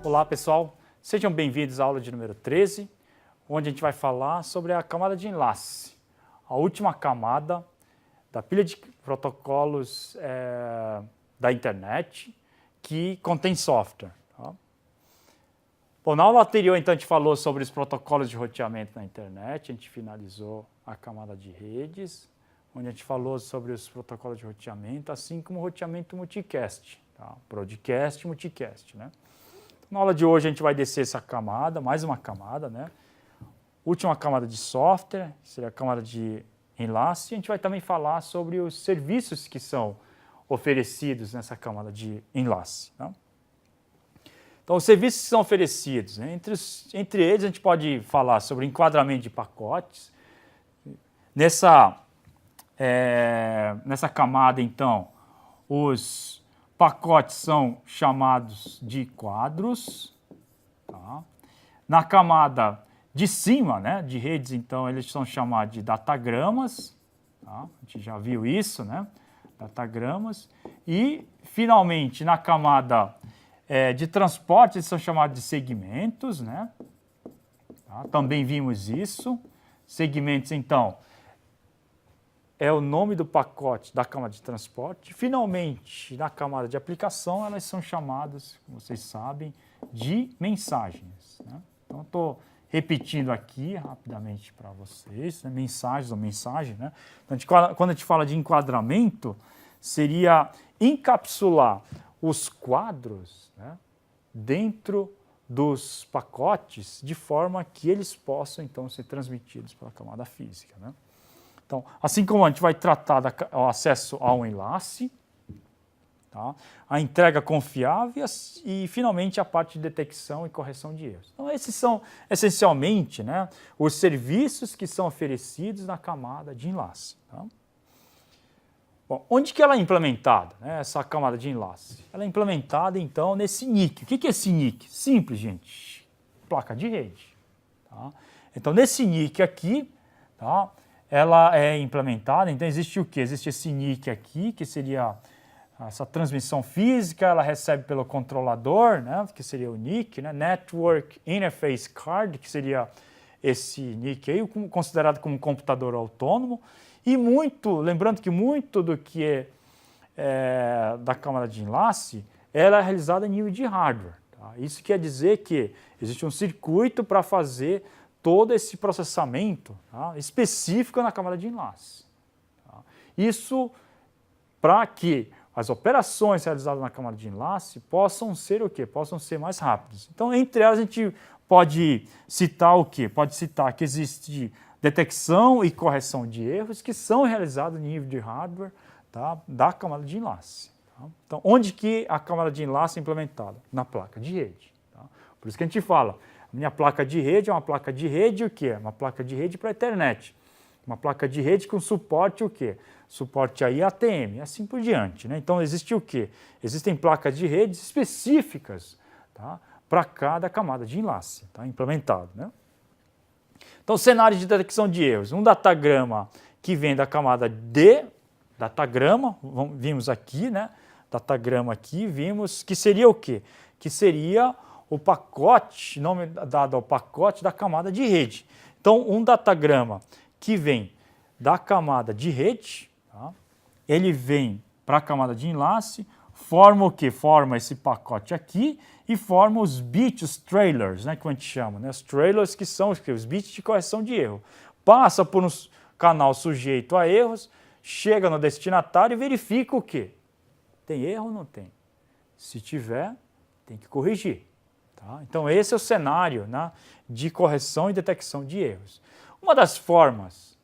Olá pessoal, sejam bem-vindos à aula de número 13, onde a gente vai falar sobre a camada de enlace, a última camada da pilha de protocolos da internet que contém software. Tá? Bom, na aula anterior então a gente falou sobre os protocolos de roteamento na internet, a gente finalizou a camada de redes, onde a gente falou sobre os protocolos de roteamento, assim como o roteamento multicast, tá? Broadcast e multicast, né? Na aula de hoje a gente vai descer essa camada, mais uma camada, né? Última camada de software, seria a camada de enlace, e a gente vai também falar sobre os serviços que são oferecidos nessa camada de enlace. Tá? Então, os serviços que são oferecidos, né? Entre eles a gente pode falar sobre enquadramento de pacotes. Nessa camada, então, os pacotes são chamados de quadros. Tá? Na camada de cima, né, de redes, então, eles são chamados de datagramas. Tá? A gente já viu isso, né? Datagramas. E, finalmente, na camada de transporte, eles são chamados de segmentos. Né? Tá? Também vimos isso. Segmentos, então, é o nome do pacote da camada de transporte. Finalmente, na camada de aplicação, elas são chamadas, como vocês sabem, de mensagens. Né? Então, estou repetindo aqui rapidamente para vocês, né? Mensagens ou mensagem. Né? Então, quando a gente fala de enquadramento, seria encapsular os quadros, né, dentro dos pacotes, de forma que eles possam, então, ser transmitidos pela camada física. Né? Então, assim como a gente vai tratar do acesso ao enlace, tá? A entrega confiável e, finalmente, a parte de detecção e correção de erros. Então, esses são, essencialmente, né, os serviços que são oferecidos na camada de enlace. Tá? Bom, onde que ela é implementada, né, essa camada de enlace? Ela é implementada, então, nesse NIC. O que é esse NIC? Simples, gente. Placa de rede. Tá? Então, nesse NIC aqui, tá? Ela é implementada, então existe o quê? Existe esse NIC aqui, que seria essa transmissão física, ela recebe pelo controlador, né, que seria o NIC, né, Network Interface Card, que seria esse NIC aí, considerado como um computador autônomo, e lembrando que muito do que é da camada de enlace, ela é realizada em nível de hardware. Tá? Isso quer dizer que existe um circuito para fazer todo esse processamento, tá, específico na camada de enlace. Tá? Isso para que as operações realizadas na camada de enlace possam ser o quê? Possam ser mais rápidas. Então, entre elas, a gente pode citar o quê? Pode citar que existe detecção e correção de erros que são realizados em nível de hardware, tá, da camada de enlace. Tá? Então, onde que a camada de enlace é implementada? Na placa de rede. Tá? Por isso que a gente fala, minha placa de rede é uma placa de rede o quê? Uma placa de rede para a internet. Uma placa de rede com suporte o quê? Suporte aí ATM, e assim por diante. Né? Então, existe o quê? Existem placas de redes específicas, tá, para cada camada de enlace, tá, implementado. Né? Então, cenário de detecção de erros. Um datagrama que vem da camada de datagrama, vimos aqui, né? Datagrama aqui, vimos que seria o quê? Que seria o pacote, nome dado ao pacote da camada de rede. Então, um datagrama que vem da camada de rede, tá? Ele vem para a camada de enlace, forma o quê? Forma esse pacote aqui e forma os bits, os trailers, né, que a gente chama. Né? Os trailers que são os bits de correção de erro. Passa por um canal sujeito a erros, chega no destinatário e verifica o quê? Tem erro ou não tem? Se tiver, tem que corrigir. Tá? Então, esse é o cenário, né, de correção e detecção de erros. Uma das formas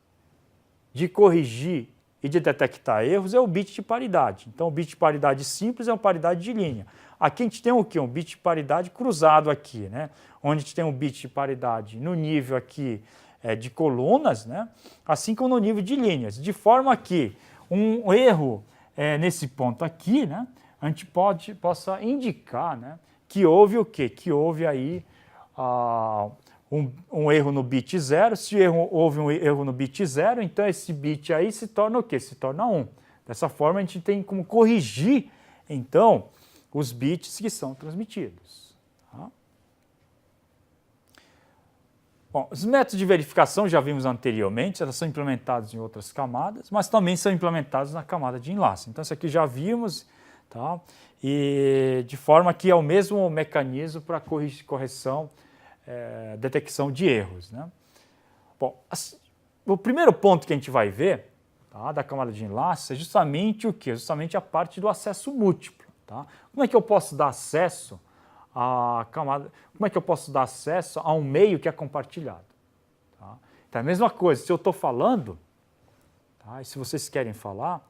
de corrigir e de detectar erros é o bit de paridade. Então, o bit de paridade simples é uma paridade de linha. Aqui a gente tem o quê? Um bit de paridade cruzado aqui, né? Onde a gente tem um bit de paridade no nível aqui de colunas, né? Assim como no nível de linhas. De forma que um erro nesse ponto aqui, né, a gente possa indicar, né, que houve o quê? Que houve aí um erro no bit 0. Se houve um erro no bit 0, então esse bit aí se torna o quê? Se torna 1. Dessa forma, a gente tem como corrigir, então, os bits que são transmitidos. Tá? Tá? Bom, os métodos de verificação já vimos anteriormente, elas são implementados em outras camadas, mas também são implementados na camada de enlace. Então, isso aqui já vimos, tá? E de forma que é o mesmo mecanismo para correção, detecção de erros, né? Bom, o primeiro ponto que a gente vai ver, tá, da camada de enlace é justamente o quê? Justamente a parte do acesso múltiplo. Tá? Como é que eu posso dar acesso à camada? Como é que eu posso dar acesso a um meio que é compartilhado? Tá? Então, é a mesma coisa, se eu estou falando, tá, e se vocês querem falar,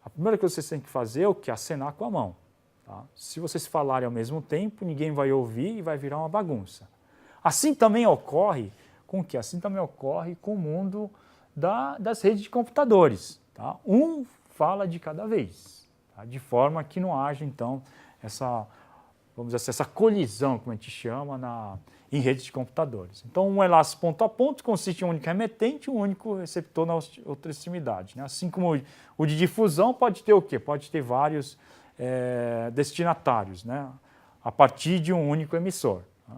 a primeira coisa que vocês têm que fazer é o quê? Acenar com a mão. Tá? Se vocês falarem ao mesmo tempo, ninguém vai ouvir e vai virar uma bagunça. Assim também ocorre com o quê? Assim também ocorre com o mundo das redes de computadores. Tá? Um fala de cada vez, tá? De forma que não haja, então, vamos dizer assim, essa colisão, como a gente chama, em redes de computadores. Então, um enlace ponto a ponto consiste em um único remetente e um único receptor na outra extremidade. Né? Assim como o de difusão pode ter o quê? Pode ter vários destinatários, né? A partir de um único emissor. Tá?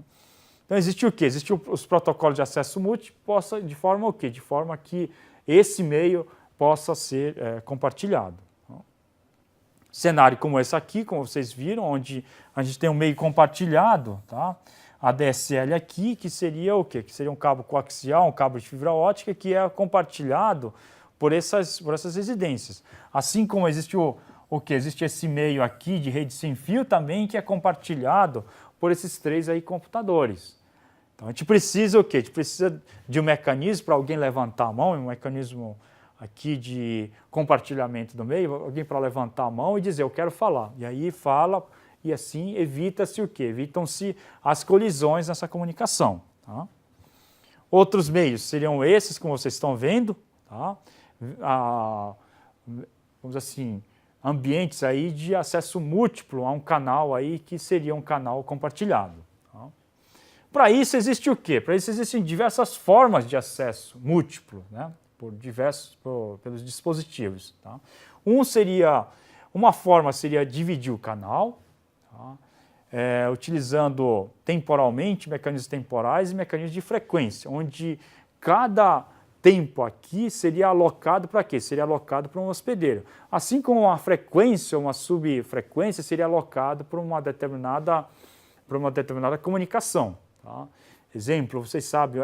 Então, existe o quê? Existem os protocolos de acesso múltiplo de forma o quê? De forma que esse meio possa ser compartilhado. Cenário como esse aqui, como vocês viram, onde a gente tem um meio compartilhado, tá? ADSL aqui, que seria o quê? Que seria um cabo coaxial, um cabo de fibra ótica, que é compartilhado por essas residências. Assim como existe o quê? Existe esse meio aqui de rede sem fio também, que é compartilhado por esses 3 aí computadores. Então, a gente precisa o quê? A gente precisa de um mecanismo para alguém levantar a mão, um mecanismo aqui de compartilhamento do meio, alguém para levantar a mão e dizer, eu quero falar. E aí fala, e assim evita-se o quê? Evitam-se as colisões nessa comunicação. Tá? Outros meios seriam esses, como vocês estão vendo, tá? Vamos dizer assim, ambientes aí de acesso múltiplo a um canal aí que seria um canal compartilhado. Para isso existe o quê? Para isso existem diversas formas de acesso múltiplo, né? Pelos dispositivos. Tá? Uma forma seria dividir o canal, tá? Utilizando temporalmente mecanismos temporais e mecanismos de frequência, onde cada tempo aqui seria alocado para quê? Seria alocado para um hospedeiro. Assim como uma frequência, uma subfrequência seria alocado para uma determinada comunicação. Tá? Exemplo, vocês sabem,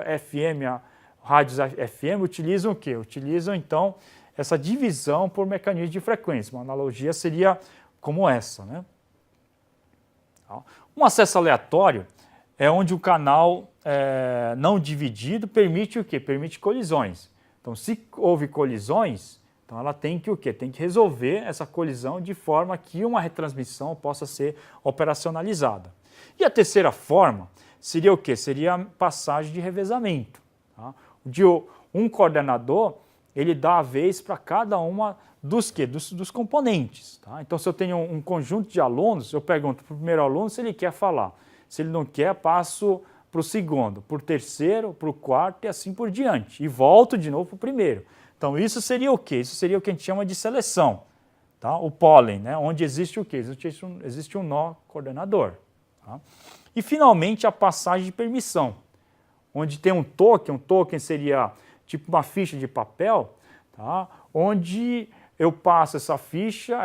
rádios FM utilizam o quê? Utilizam, então, essa divisão por mecanismo de frequência. Uma analogia seria como essa. Né? Tá? Um acesso aleatório é onde o canal não dividido permite o quê? Permite colisões. Então, se houve colisões, então ela tem que o quê? Tem que resolver essa colisão de forma que uma retransmissão possa ser operacionalizada. E a terceira forma seria o quê? Seria a passagem de revezamento. Tá? De um coordenador, ele dá a vez para cada uma dos componentes. Tá? Então, se eu tenho um conjunto de alunos, eu pergunto para o primeiro aluno se ele quer falar. Se ele não quer, passo para o segundo, para o terceiro, para o quarto e assim por diante. E volto de novo para o primeiro. Então, isso seria o quê? Isso seria o que a gente chama de seleção. Tá? O pólen, né? Onde existe o quê? Existe um nó coordenador. Tá? E, finalmente, a passagem de permissão, onde tem um token seria tipo uma ficha de papel, tá? Onde eu passo essa ficha,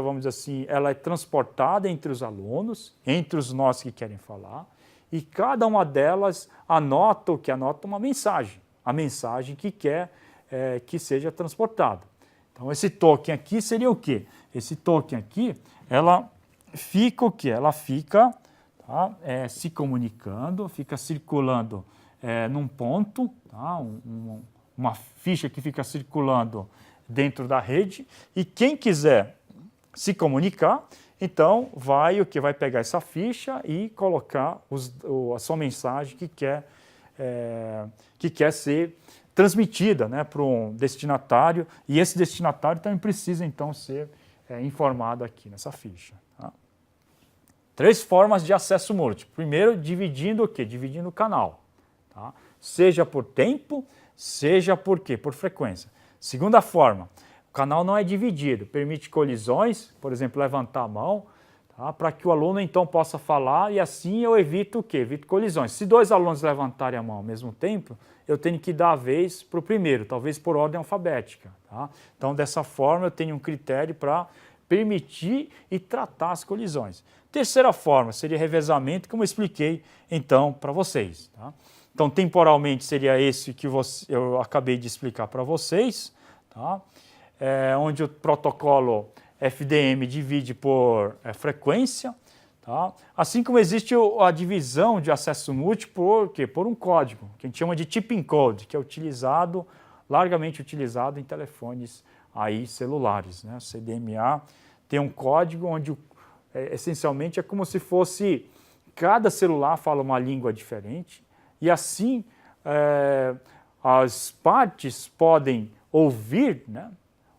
vamos dizer assim, ela é transportada entre os alunos, entre os nós que querem falar, e cada uma delas anota uma mensagem, a mensagem que quer que seja transportada. Então, esse token aqui seria o quê? Esse token aqui, ela fica o quê? Ela fica se comunicando, fica circulando num ponto, tá? Uma ficha que fica circulando dentro da rede, e quem quiser se comunicar, então vai pegar essa ficha e colocar a sua mensagem que quer ser transmitida, né, para um destinatário, e esse destinatário também precisa então ser informado aqui nessa ficha. Tá? 3 formas de acesso múltiplo. Primeiro, dividindo o quê? Dividindo o canal. Tá? Seja por tempo, seja por quê? Por frequência. Segunda forma, o canal não é dividido, permite colisões, por exemplo, levantar a mão, tá? Para que o aluno então possa falar e assim eu evito o quê? Evito colisões. Se dois alunos levantarem a mão ao mesmo tempo, eu tenho que dar a vez para o primeiro, talvez por ordem alfabética. Tá? Então, dessa forma, eu tenho um critério para permitir e tratar as colisões. Terceira forma seria revezamento, como eu expliquei então para vocês. Tá? Então, temporalmente seria esse que eu acabei de explicar para vocês, tá? Onde o protocolo FDM divide por frequência, tá? Assim como existe a divisão de acesso múltiplo por um código, que a gente chama de tipping code, que é largamente utilizado em telefones aí celulares. Né? O CDMA tem um código onde essencialmente é como se fosse cada celular fala uma língua diferente e assim as partes podem ouvir, né,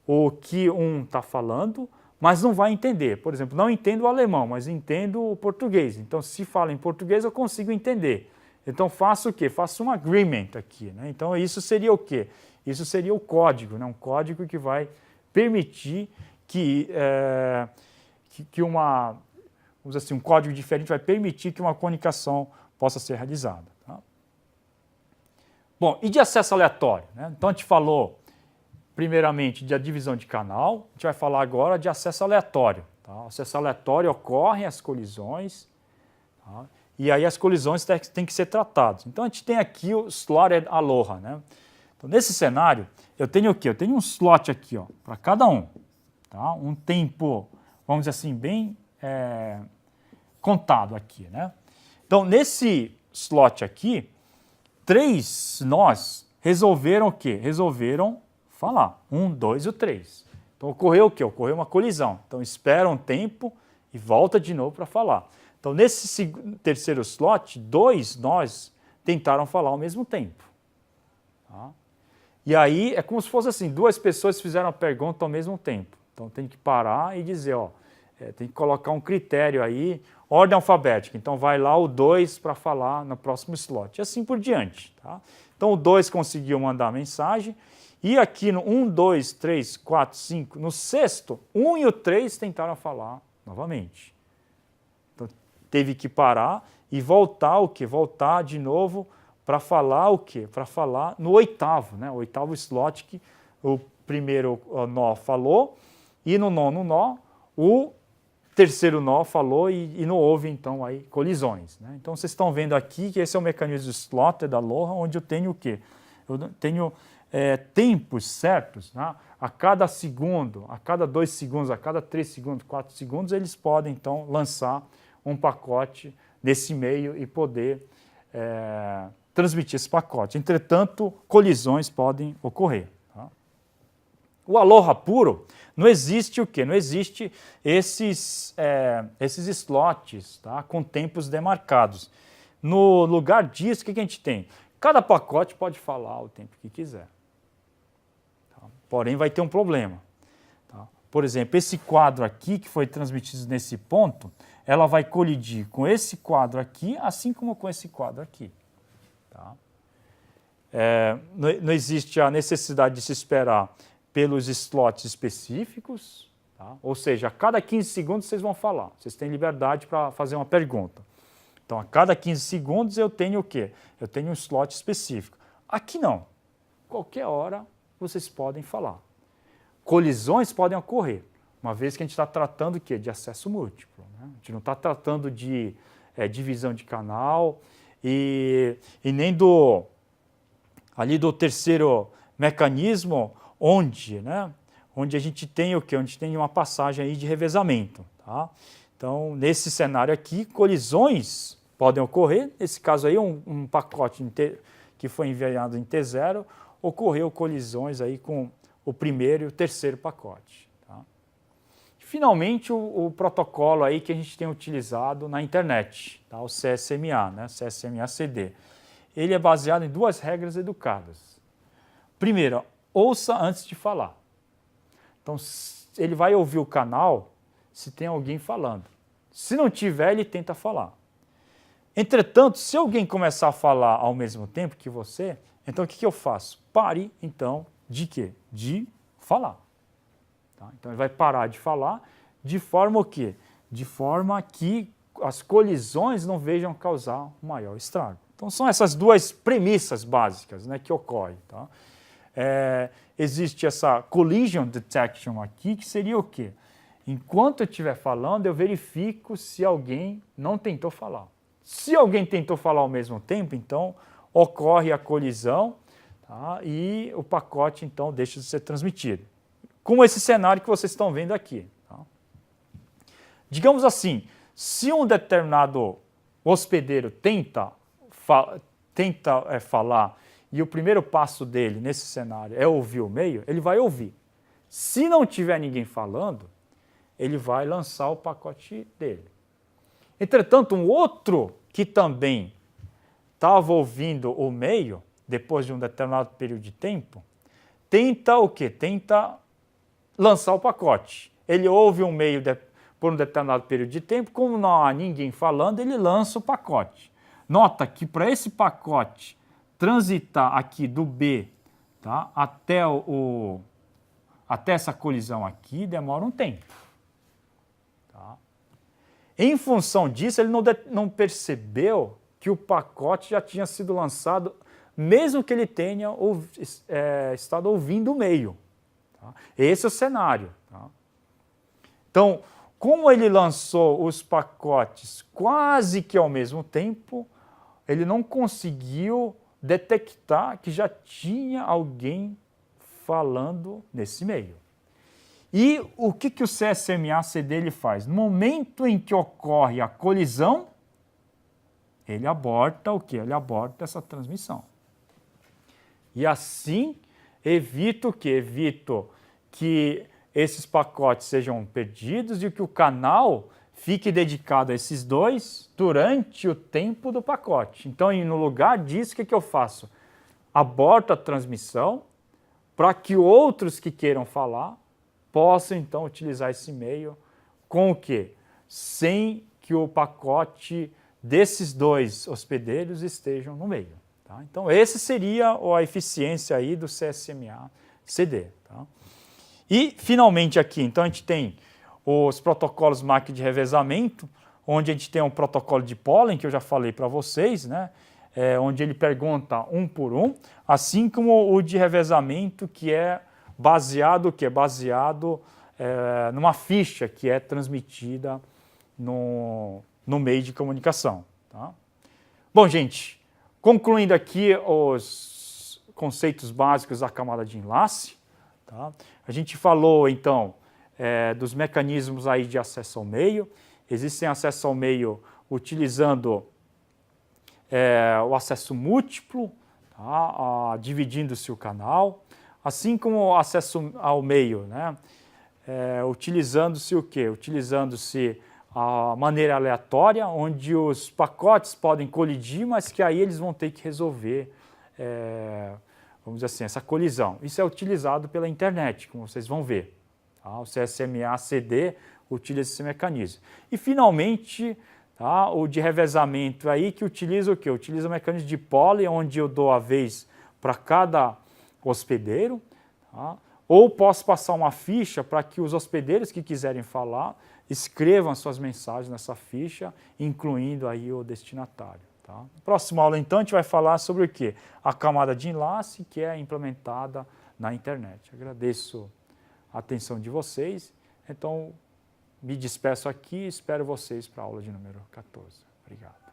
o que um está falando, mas não vai entender. Por exemplo, não entendo o alemão, mas entendo o português. Então, se fala em português, eu consigo entender. Então, faço o quê? Faço um agreement aqui. Né? Então, isso seria o quê? Isso seria o código, né? Um código que vai permitir que vamos dizer assim, um código diferente vai permitir que uma comunicação possa ser realizada. Tá? Bom, e de acesso aleatório? Né? Então, a gente falou primeiramente de divisão de canal, a gente vai falar agora de acesso aleatório. Tá? O acesso aleatório ocorrem as colisões, tá? E aí as colisões têm que ser tratadas. Então a gente tem aqui o slotted aloha. Né? Então, nesse cenário, eu tenho o quê? Eu tenho um slot aqui para cada um. Tá? Um tempo, vamos dizer assim, bem contado aqui. Né? Então, nesse slot aqui, 3 nós resolveram o quê? Resolveram falar. 1, 2 e o 3. Então, ocorreu o quê? Ocorreu uma colisão. Então, espera um tempo e volta de novo para falar. Então, nesse terceiro slot, 2 nós tentaram falar ao mesmo tempo. Tá? E aí, é como se fosse assim, 2 pessoas fizeram a pergunta ao mesmo tempo. Então, tem que parar e dizer, tem que colocar um critério aí, ordem alfabética. Então, vai lá o 2 para falar no próximo slot. E assim por diante. Tá? Então, o 2 conseguiu mandar a mensagem. E aqui no 1, 2, 3, 4, 5, no sexto, 1 e o 3 tentaram falar novamente. Então, teve que parar e voltar o quê? Voltar de novo para falar o quê? Para falar no oitavo, né? O oitavo slot que o primeiro nó falou e no nono nó o terceiro nó falou e não houve, então, aí colisões. Né? Então, vocês estão vendo aqui que esse é o mecanismo de slotted aloha, onde eu tenho o quê? Eu tenho tempos certos, né? A cada segundo, a cada 2 segundos, a cada 3 segundos, 4 segundos, eles podem, então, lançar um pacote nesse meio e poder transmitir esse pacote. Entretanto, colisões podem ocorrer. Tá? O aloha puro, não existe o quê? Não existe esses slots, tá? Com tempos demarcados. No lugar disso, o que a gente tem? Cada pacote pode falar o tempo que quiser. Tá? Porém, vai ter um problema. Tá? Por exemplo, esse quadro aqui, que foi transmitido nesse ponto, ela vai colidir com esse quadro aqui, assim como com esse quadro aqui. Tá? Não existe a necessidade de se esperar pelos slots específicos, tá? Ou seja, a cada 15 segundos vocês vão falar. Vocês têm liberdade para fazer uma pergunta. Então, a cada 15 segundos eu tenho o quê? Eu tenho um slot específico. Aqui não. Qualquer hora vocês podem falar. Colisões podem ocorrer, uma vez que a gente está tratando o quê? De acesso múltiplo. Né? A gente não está tratando de divisão de canal e nem do terceiro mecanismo, onde a gente tem o quê? Onde tem uma passagem aí de revezamento. Tá? Então, nesse cenário aqui, colisões podem ocorrer. Nesse caso aí, um pacote que foi enviado em T0, ocorreu colisões aí com o primeiro e o terceiro pacote. Tá? Finalmente, o protocolo aí que a gente tem utilizado na internet, tá? O CSMA, né? CSMA-CD. Ele é baseado em 2 regras educadas. Primeiro, ouça antes de falar. Então, ele vai ouvir o canal se tem alguém falando. Se não tiver, ele tenta falar. Entretanto, se alguém começar a falar ao mesmo tempo que você, então o que eu faço? Pare, então, de quê? De falar. Tá? Então, ele vai parar de falar de forma o quê? de forma que as colisões não vejam causar um maior estrago. Então, são essas duas premissas básicas, né, que ocorrem. Tá? Existe essa collision detection aqui, que seria o quê? Enquanto eu estiver falando, eu verifico se alguém não tentou falar. Se alguém tentou falar ao mesmo tempo, então ocorre a colisão, tá? E o pacote, então, deixa de ser transmitido. Como esse cenário que vocês estão vendo aqui. Tá? Digamos assim, se um determinado hospedeiro tenta falar e o primeiro passo dele nesse cenário é ouvir o e-mail, ele vai ouvir. Se não tiver ninguém falando, ele vai lançar o pacote dele. Entretanto, um outro que também estava ouvindo o e-mail, depois de um determinado período de tempo, tenta o quê? Tenta lançar o pacote. Ele ouve um e-mail por um determinado período de tempo, como não há ninguém falando, ele lança o pacote. Nota que para esse pacote transitar aqui do B, tá, até essa colisão aqui, demora um tempo. Tá? Em função disso, ele não percebeu que o pacote já tinha sido lançado, mesmo que ele tenha estado ouvindo o e-mail. Tá? Esse é o cenário. Tá? Então, como ele lançou os pacotes quase que ao mesmo tempo, ele não conseguiu detectar que já tinha alguém falando nesse meio. E o que o CSMA-CD ele faz? No momento em que ocorre a colisão, ele aborta o quê? Ele aborta essa transmissão. E assim evita o quê? Evita que esses pacotes sejam perdidos e que o canal fique dedicado a esses dois durante o tempo do pacote. Então, no lugar disso, o que eu faço? Aborto a transmissão para que outros que queiram falar possam, então, utilizar esse e-mail com o quê? Sem que o pacote desses dois hospedeiros estejam no meio. Tá? Então, essa seria a eficiência aí do CSMA-CD. Tá? E, finalmente, aqui, então, a gente tem os protocolos MAC de revezamento, onde a gente tem um protocolo de pólen, que eu já falei para vocês, né? Onde ele pergunta um por um, assim como o de revezamento, que é baseado numa ficha que é transmitida no meio de comunicação. Tá? Bom, gente, concluindo aqui os conceitos básicos da camada de enlace, tá? A gente falou, então, dos mecanismos aí de acesso ao meio. Existem acesso ao meio utilizando o acesso múltiplo, tá? Dividindo-se o canal, assim como o acesso ao meio, né? Utilizando-se o quê? Utilizando-se a maneira aleatória, onde os pacotes podem colidir, mas que aí eles vão ter que resolver, vamos dizer assim, essa colisão. Isso é utilizado pela internet, como vocês vão ver. Tá? O CSMA-CD utiliza esse mecanismo. E, finalmente, tá, o de revezamento aí, que utiliza o quê? Utiliza o mecanismo de pólen, onde eu dou a vez para cada hospedeiro, tá? Ou posso passar uma ficha para que os hospedeiros que quiserem falar escrevam suas mensagens nessa ficha, incluindo aí o destinatário. Tá? Na próxima aula, então, a gente vai falar sobre o quê? A camada de enlace, que é implementada na internet. Agradeço a atenção de vocês. Então, me despeço aqui e espero vocês para a aula de número 14. Obrigado.